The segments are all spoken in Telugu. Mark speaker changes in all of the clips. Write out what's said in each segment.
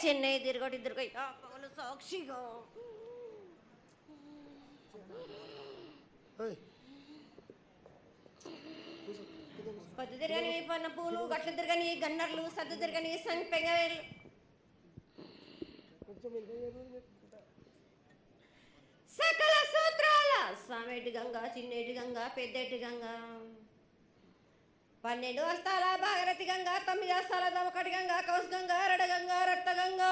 Speaker 1: చెన్నై తిరగటి పగలు సాక్షిగా పొద్దు తిరగని పన్న పూలు గట్లు తిరగని గన్నర్లు సద్దు తిరగని సంపెంగలు సకల సూత్రాల సామేటి గంగా చిన్నేటి గంగా పెద్దేటి గంగా 12 వస్తాల భాగరథి గంగా 9 వస్తాల దమకటి గంగా కౌస్ గంగా రడ గంగా రక్త గంగా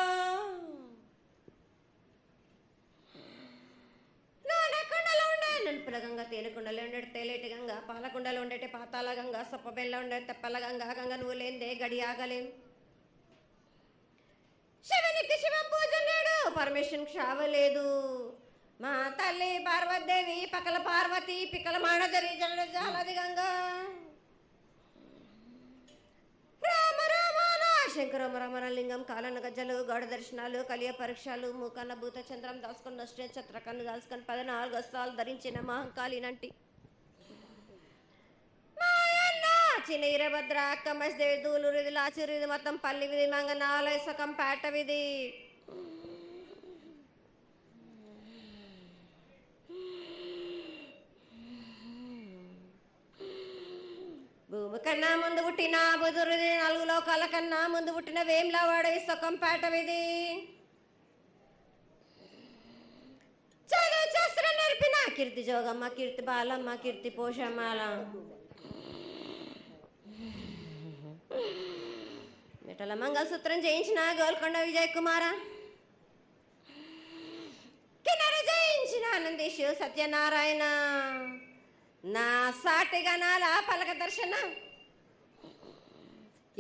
Speaker 1: నాడకుండలో ఉండే నలుపుల గంగా తేనెకుండలో ఉండే తేలేటి గంగా పాలకుండలో ఉండేటి పాతాల గంగా సొప్పబెల్ల ఉండే తెప్పల గంగా గంగ నువ్వు లేందే గడి ఆగలేం శివునికి శివం పూజ లేడు పరమేశ్వరునికి క్షావలేదు మా తల్లి పార్వతీదేవి పకల పార్వతి పికల మానదరి జల జాలది గంగా రామ రామాన శంకర రమణ లింగం కాలన గజ్జలు గౌడ దర్శనాలు కలియ పరీక్షలు మూకన్న భూత చంద్రం దాల్చుకుని నష్ట చత్రకన్ను దాల్చుకొని 14 వస్త్రాలు ధరించిన మహంకాళినంటి చిన్న ఈరభద్ర అక్కమ్మదేవి దూలూరు ఇది లాచూరు ఇది మొత్తం పల్లి విధి మంగనాలయ సకం పేట విధి భూమి కన్నా ముందు పుట్టిన బుధురుది 4 లోకాల కన్నా ముందు పుట్టిన వేమ్లవాడ సకం పేట విధి చదువు శాస్త్రం నేర్పిన కీర్తి జోగమ్మ కీర్తి బాలమ్మ కీర్తి పోషమ్మాల మిఠల మంగళసూత్రం చేయించిన గోల్కొండ విజయ్ కుమార కిన్నెర జయించిన ఆనందేశు సత్యనారాయణ నా సాటి గణాల పలక దర్శన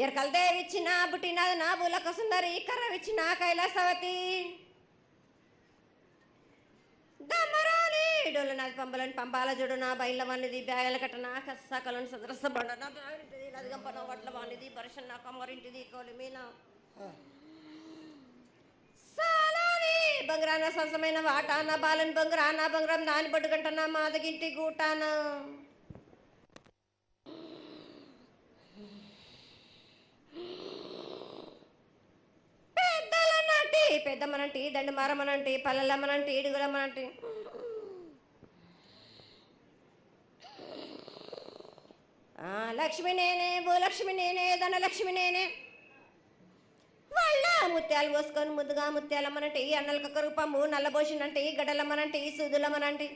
Speaker 1: ఎరకల దేవిచ్చిన బుట్టినది నా బులక సుందరి కర్రవిచ్చిన కైలాసవతి దమ్మరాని డోలనాది పంబలని పంపాల జుడు నా బయల వానిది బ్యాగల కట్ట నా కసకలను సదరస బండ నా బ్యాగింటిది నదిగంపన వడ్ల వానిది పరషన్ నా కమ్మరింటిది కోలిమీన సాలాని బంగ్రాన సరసమైన వాటాన బాలని బంగ్రాన బంగ్రం దాని పట్టుకంటన మాదగింటి గూటాన పెద్దలనంటి పెద్దమ్మనంటి దండుమారమ్మనంటి పల్లెలమ్మనంటి ఇడుగులమ్మనంటి లక్ష్మి నేనే భూలక్ష్మి నేనే ధనలక్ష్మి నేనే వాళ్ళ ముత్యాలు పోసుకొని ముద్దుగా ముత్యాలమ్మనంటి అన్నలక కరుపమ్ము నల్లబోసినంటి గడలమ్మనంటి సూదులమ్మనంటి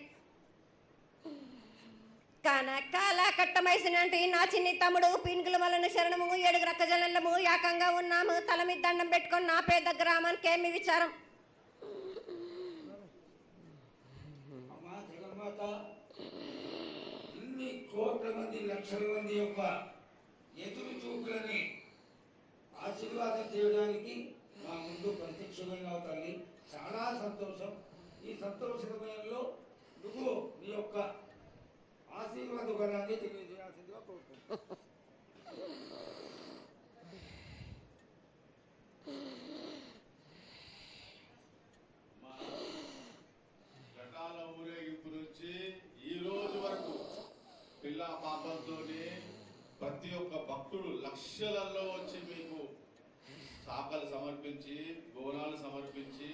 Speaker 1: కనకాల కట్టమైసినంటి నా చిన్ని తమ్ముడు పీనుగుల వలన శరణము 7 రక్కజనలము ఏకంగా ఉన్నాము తల మీద దండం పెట్టుకొని నా పేద గ్రామానికి ఏమి విచారం
Speaker 2: ఇన్ని కోట్ల మంది లక్షల మంది యొక్క ఎదురు చూపులని ఆశీర్వాదం చేయడానికి మా ముందు ప్రత్యక్షమైన తల్లి చాలా సంతోషం. ఈ సంతోష సమయంలో నువ్వు నీ యొక్క ఆశీర్వాద బలాన్ని తెలియజేయాల్సిందిగా కోరుకుంటున్నాను.
Speaker 3: ఘటాల ఊరేగింపు నుంచి ఈ రోజు వరకు పిల్ల పాపంతోనే ప్రతి ఒక్క భక్తుడు లక్షలలో వచ్చి మీకు శాఖలు సమర్పించి బోనాలు సమర్పించి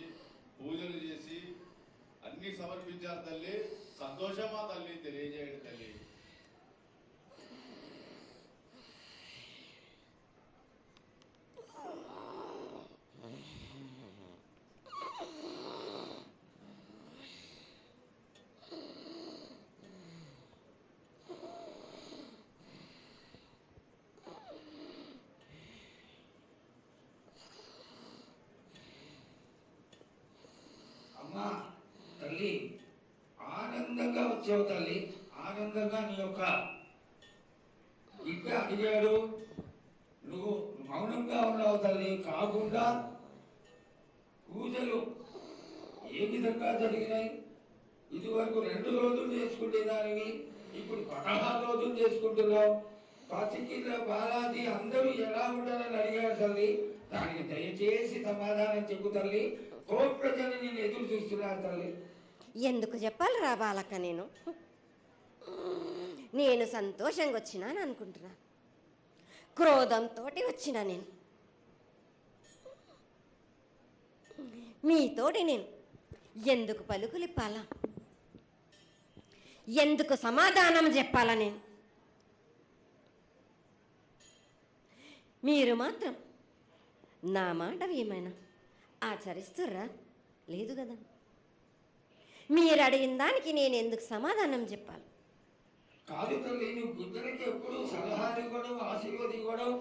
Speaker 3: పూజలు చేసి అన్ని సమర్పించారు తల్లి. సంతోషమా తల్లి, తెలియజేయండి తల్లి.
Speaker 2: అమ్మా తల్లి, ఆనందంగా వచ్చావు తల్లి. ఆనందంగా నీ యొక్క బిడ్డ అడిగాడు, నువ్వు మౌనంగా ఉన్నావు తల్లి. కాకుండా పూజలు ఏ విధంగా జరిగినాయి? ఇది వరకు 2 రోజులు చేసుకునేదానివి, ఇప్పుడు 16 రోజులు చేసుకుంటున్నావు. పసికిల బాలాది అందరూ ఎలా ఉండాలని అడిగాడు తల్లి. దానికి దయచేసి సమాధానం చెప్పు తల్లి. కోట్ల జనం నేను ఎదురు చూస్తున్నారు తల్లి.
Speaker 1: ఎందుకు చెప్పాలి రా బాలక్క, నేను సంతోషంగా వచ్చినాను అనుకుంటున్నా, క్రోధంతో వచ్చినా నేను. మీతోటి నేను ఎందుకు పలుకులిప్పాలా, ఎందుకు సమాధానం చెప్పాలా? నేను మీరు మాత్రం నా మాట ఏమైనా ఆచరిస్తుర్రా? లేదు కదా. మీరు అడిగిన దానికి నేను ఎందుకు సమాధానం చెప్పాలి?
Speaker 2: కాదు తల్లి, నువ్వు బుద్ధునికి ఎప్పుడు సలహాలు ఇవ్వడం, ఆశీర్వాదం ఇవ్వడం,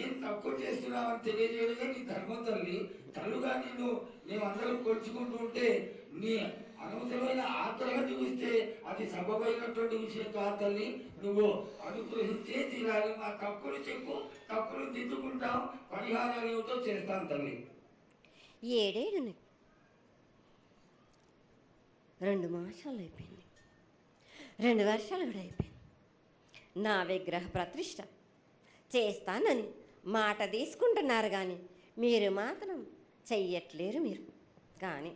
Speaker 2: ఏం తక్కువ చేస్తున్నావని తెలియజేయడమే నీ ధర్మం తల్లి. తల్లుగా మేమందరం కొలుచుకుంటూ ఉంటే నీ అనవసరమైన ఆగ్రహం చూపిస్తే అది సబబైనటువంటి విషయం కాదు తల్లి. నువ్వు అనుగ్రహించే తీరాలి. మా తప్పులు చెప్పు, తప్పులు దిద్దుకుంటాం, పరిహారాలు ఏమిటో చేస్తాను తల్లి.
Speaker 1: 7 ఏళ్ళు 2 మాసాలు అయిపోయింది, 2 వర్షాలు కూడా అయిపోయింది. నా విగ్రహ ప్రతిష్ట చేస్తానని మాట తీసుకుంటున్నారు కానీ మీరు మాత్రం చెయ్యట్లేరు. మీరు కానీ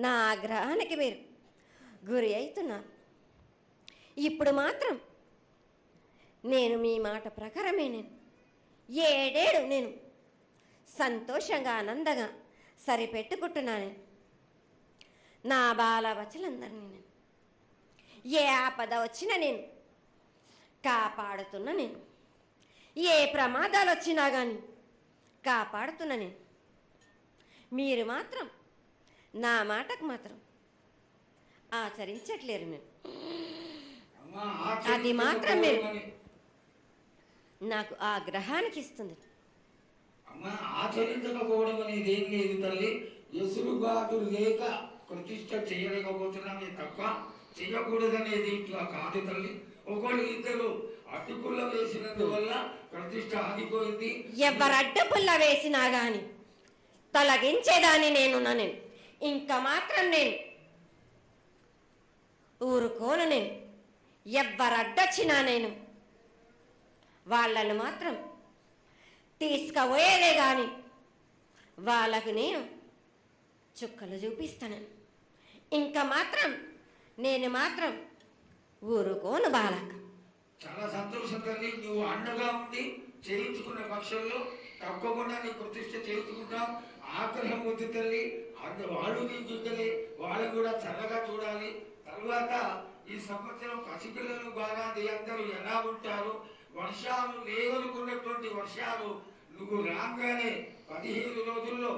Speaker 1: నా ఆగ్రహానికి మీరు గురి అవుతున్నారు. ఇప్పుడు మాత్రం నేను మీ మాట ప్రకారమే నేను 7 ఏళ్ళు నేను సంతోషంగా ఆనందంగా సరిపెట్టుకుంటున్నాను. నా బాలవచలందరినీ నేను ఏ ఆపద వచ్చినా నేను కాపాడుతున్నా. నేను ఏ ప్రమాదాలు వచ్చినా కానీ కాపాడుతున్నా. నేను మీరు మాత్రం నా మాటకు మాత్రం ఆచరించట్లేరు. నేను అది మాత్రం మీరు నాకు ఆగ్రహానికి ఇస్తుంది.
Speaker 2: అమ్మా, ఆచరించకపోవడం అనేది ఏం లేదు తల్లి. ఎసురుబాటు లేక ప్రతిష్ట చేయలేకపోతున్నామే తప్ప చేయకూడదనేది ఇట్లా కాదు తల్లి. ఒకళ్ళు ఇద్దరు అడ్డుపుల్ల వేసినందువల్ల ప్రతిష్ట ఆగిపోయింది.
Speaker 1: ఎవరు అడ్డుపుల్ల వేసినా గాని తొలగించేదాన్ని నేను. ఇంకా మాత్రం నేను ఊరుకోను. నేను ఎవరు అడ్డొచ్చినా నేను వాళ్ళను మాత్రం తీసుకుపోయేదే కానీ వాళ్ళకు నేను చుక్కలు చూపిస్తాను. ఇంకా మాత్రం నేను మాత్రం ఊరుకోను బాలక.
Speaker 2: చాలా సంతోషం తల్లి. నువ్వు అండగా ఉండి చేయించుకున్న పక్షంలో తప్పకుండా నీ ప్రతిష్ట చేయించుకుంటాం. ఆగ్రహం వద్దు తల్లి. వాళ్ళు నీ బిడ్డలే, వాళ్ళని కూడా చల్లగా చూడాలి. తర్వాత ఈ సంవత్సరం పసిపిల్లలు బాగా అందరూ ఎలా ఉంటారు, వర్షాలు లేవనుకున్నటువంటి వర్షాలు నువ్వు రాగానే 15 రోజుల్లో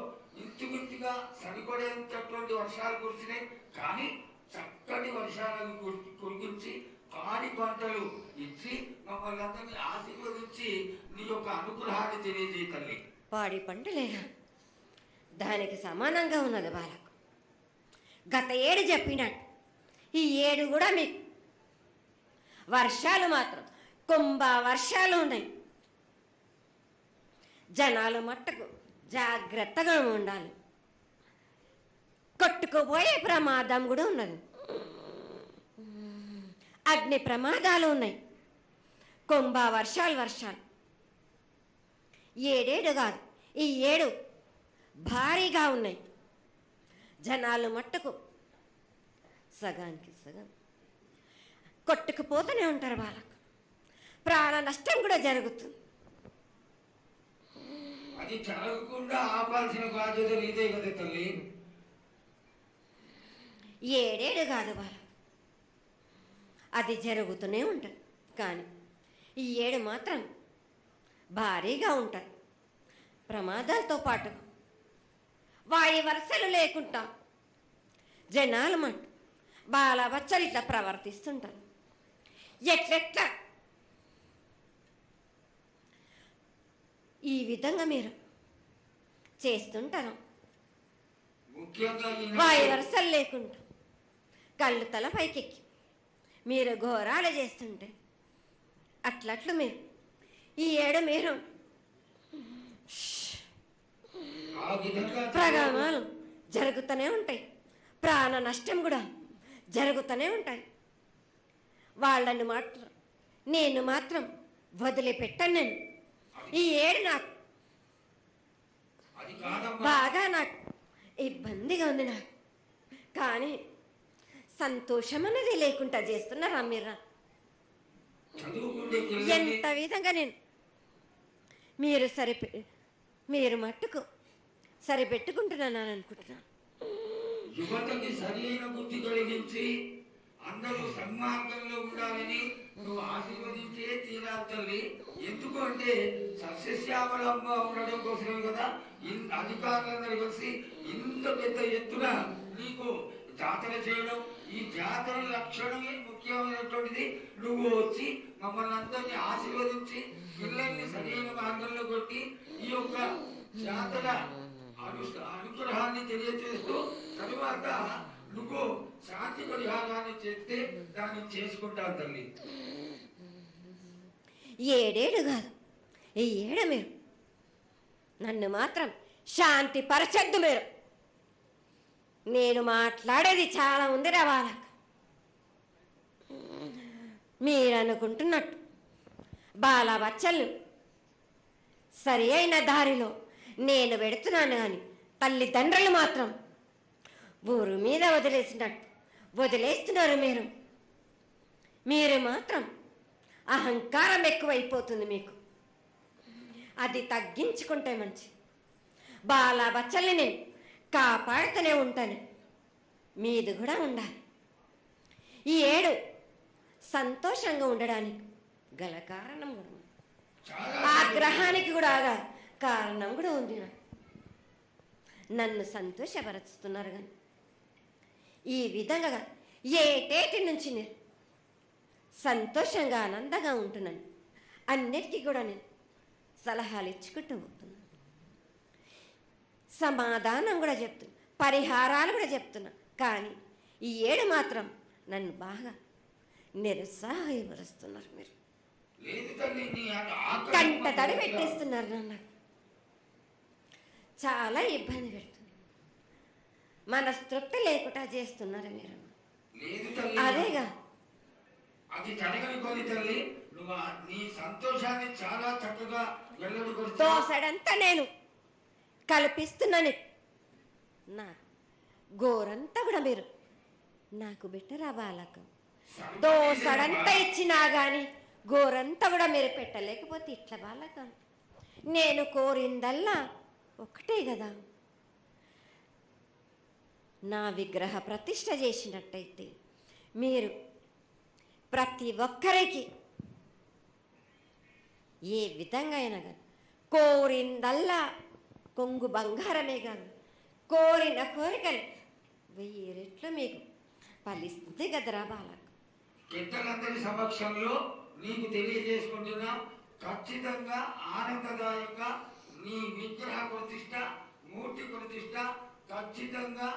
Speaker 2: ఇంచుమించుగా సరిపడేటటువంటి వర్షాలు కురిసినాయి. కానీ చక్కటి వర్షాలను కురిపించి పాడి పంటలు ఇచ్చి మమ్మల్ని అందరినీ ఆశీర్వదించి నీ యొక్క అనుగ్రహాన్ని తెలియజేయ తల్లి.
Speaker 1: పాడి పంటలేగా దానికి సమానంగా ఉన్నది బాలకు. గత 7 చెప్పినట్టు ఈ 7 కూడా మీకు వర్షాలు మాత్రం కుంభ వర్షాలు ఉన్నాయి. జనాలు మట్టుకు జాగ్రత్తగా ఉండాలి. కొట్టుకుపోయే ప్రమాదం కూడా ఉన్నది. అగ్ని ప్రమాదాలు ఉన్నాయి. కుంభ వర్షాలు 7 కాదు, ఈ 7 భారీగా ఉన్నాయి. జనాలు మట్టుకు సగానికి సగం కొట్టుకుపోతూనే ఉంటారు. వాళ్ళకు ప్రాణ నష్టం కూడా జరుగుతుంది.
Speaker 2: అది జరగకుండా ఆపాల్సిన బాధ్యత నీదే కదా తల్లి.
Speaker 1: 7 కాదు వాళ్ళు, అది జరుగుతూనే ఉంటుంది. కానీ ఈ 7 మాత్రం భారీగా ఉంటాయి. ప్రమాదాలతో పాటు వాయు వరుసలు లేకుండా జనాలు మటు బాలబచ్చలు ఇట్లా ప్రవర్తిస్తుంటారు. ఎట్లెట్లా ఈ విధంగా మీరు చేస్తుంటారు. వాయు వరుసలు లేకుండా కళ్ళు తల పైకెక్కి మీరు ఘోరాలు చేస్తుంటే అట్లట్లు మీరు ఈ 7 మీరు ప్రమాదాలు జరుగుతూనే ఉంటాయి. ప్రాణ నష్టం కూడా జరుగుతూనే ఉంటాయి. వాళ్ళని మాత్రం నేను మాత్రం వదిలిపెట్టాను. నేను ఈ 7 నాకు బాగా నాకు ఇబ్బందిగా ఉంది. నాకు కానీ సంతోషం అనేది లేకుండా చేస్తున్నారా మీరు? ఎంత విధంగా నేను మీరు మట్టుకు సరిపెట్టుకుంటున్నాను అనుకుంటున్నాను.
Speaker 2: యువతకి సరైన బుద్ధి కలిగించి అందరూ సన్మార్గంలో ఉండాలని నువ్వు ఆశీర్వదించే తీరాలి తల్లి. ఎందుకు అంటే సస్యశ్యామలంగా ఉండడం కోసమే కదా అధికారులందరూ కలిసి ఇంత పెద్ద ఎత్తున నీకు జాతర చేయడం. ఈ జాతర లక్షణమే ముఖ్యమైనటువంటిది. నువ్వు వచ్చి మమ్మల్ని అందరినీ ఆశీర్వదించి పిల్లల్ని సరైన మార్గంలో కొట్టి ఈ యొక్క జాతర అనుగ్రహాన్ని తెలియజేస్తూ తరువాత నువ్వు శాంతి పరిహారాన్ని చేస్తే దాన్ని చేసుకుంటావు తల్లి.
Speaker 1: ఏడేడు కాదు, ఈ ఏడ మీరు నన్ను మాత్రం శాంతి పరచద్దు. నేను మాట్లాడేది చాలా ఉంది రావాలక. మీరు అనుకుంటున్నట్టు బాలబచ్చలు సరి అయిన దారిలో నేను పెడుతున్నాను కానీ తల్లిదండ్రులు మాత్రం ఊరు మీద వదిలేస్తున్నారు. మీరు మాత్రం అహంకారం ఎక్కువైపోతుంది మీకు. అది తగ్గించుకుంటే మంచి. బాలబచ్చల్ని నేను కాపాడుతూనే ఉంటాను. మీది కూడా ఉండాలి. ఈ ఏడు సంతోషంగా ఉండడానికి గల కారణం కూడా ఉంది. ఆగ్రహానికి కూడా కారణం కూడా ఉంది. నన్ను సంతోషపరుస్తున్నారు కానీ ఈ విధంగా ఏటేటి నుంచి నేను సంతోషంగా ఆనందంగా ఉంటున్నాను. అన్నిటికీ కూడా నేను సలహాలు ఇచ్చుకుంటూ పోతున్నాను. సమాధానం కూడా చెప్తున్నా, పరిహారాలు కూడా చెప్తున్నా. కానీ ఈ ఏడు మాత్రం నన్ను బాగా నిరుత్సాహపరుస్తున్నారు. మీరు కంట తడి పెట్టేస్తున్నారు. నన్ను చాలా ఇబ్బంది పెడుతున్నారు. మనస్తృప్తి లేకుండా చేస్తున్నారు మీరు. అదేగా
Speaker 2: అది జరగని కొని తల్లి. నువ్వు నీ సంతోషాన్ని చాలా చక్కగా
Speaker 1: దోసడంతా నేను కల్పిస్తున్నాను. నా గోరంతా కూడా మీరు నాకు బెట్టరా బాలకం. దోసడంతా ఇచ్చినా గాని గోరంతా కూడా మీరు పెట్టలేకపోతే ఇట్లా బాలకం. నేను కోరిందల్లా ఒకటే కదా, నా విగ్రహ ప్రతిష్ఠ చేసినట్టయితే మీరు ప్రతి ఒక్కరికి ఏ విధంగా అయినా కానీ కోరిందల్లా కొంగు బంగారమే కాదు, కోరిన కోరికలు 1000 రెట్లు మీకు ఫలిస్తుంది కదరా బాలక.
Speaker 2: పెద్దలందరి సమక్షంలో నీకు తెలియజేసుకుంటున్నా, ఖచ్చితంగా ఆనందదాయక నీ విగ్రహ ప్రతిష్ట, మూర్తి ప్రతిష్ట ఖచ్చితంగా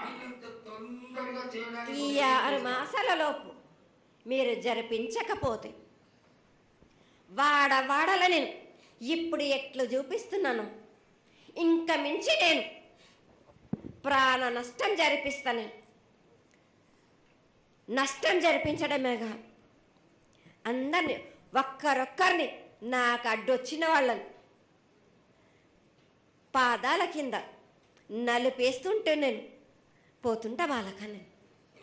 Speaker 2: అయినంత తొందరగా చేయడానికి.
Speaker 1: ఈ 6 మాసాల లోపు మీరు జరిపించకపోతే వాడవాడల నేను ఇప్పుడు ఎట్లు చూపిస్తున్నాను ఇంకా మించి నేను ప్రాణ నష్టం జరిపిస్తాను. నష్టం జరిపించడమేగా అందరినీ ఒక్కరొక్కరిని నాకు అడ్డొచ్చిన వాళ్ళని పాదాల కింద నలిపేస్తుంటే నేను పోతుంటా వాళ్ళకన్నా.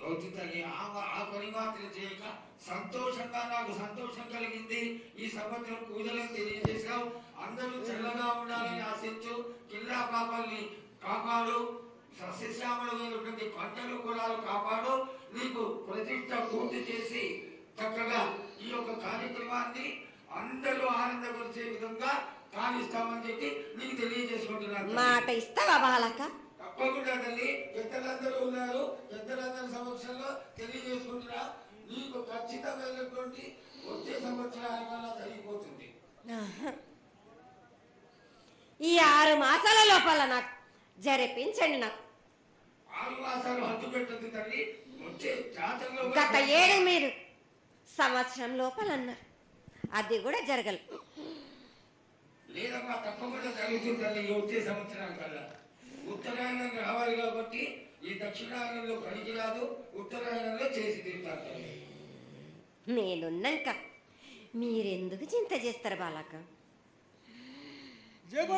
Speaker 2: ఆ పని మాత్రం చేయక సంతోషంగా నాకు సంతోషం కలిగింది. ఈ సంవత్సరం పూజలను తెలియజేశావు. అందరూ చల్లగా ఉండాలని ఆశించు. కిల్లా పాపాలని కాపాడు. సస్యశ్యామలమైనటువంటి పంటలు కూడా కాపాడు. నీకు ప్రతిష్ట పూర్తి చేసి చక్కగా ఈ యొక్క కార్యక్రమాన్ని అందరూ ఆనందపరిచే విధంగా కానిస్తామని చెప్పి నీకు తెలియజేసుకుంటున్నాను.
Speaker 1: మాట ఇస్తావా బాలక?
Speaker 2: తప్పకుండా తల్లి. పెద్దలందరూ ఉన్నారు, పెద్దలందరి సమక్షంలో తెలియజేసుకుంటున్నా. నీకు ఖచ్చితమైనటువంటి వచ్చే సంవత్సరానికల్లా జరిగిపోతుంది.
Speaker 1: ఈ 6 మాసాల లోపల నాకు జరిపించండి. నాకు
Speaker 2: 6 మాసాలు హద్దు పెట్టదు తల్లి. వచ్చే జాతరలో
Speaker 1: గత 7 మీరు సంవత్సరం లోపల అన్నారు, అది కూడా జరగలేదు.
Speaker 2: లేదమ్మా, తప్పకుండా జరుగుతుంది తల్లి. వచ్చే సంవత్సరానికల్లా ఉత్తరాయణం రావాలి కాబట్టి ఈ దక్షిణాయనంలో పనికి రాదు, ఉత్తరాయణంలో చేసి తీరుతారు.
Speaker 1: నేనున్నాక మీరెందుకు చింత చేస్తారు బాలక?
Speaker 4: Good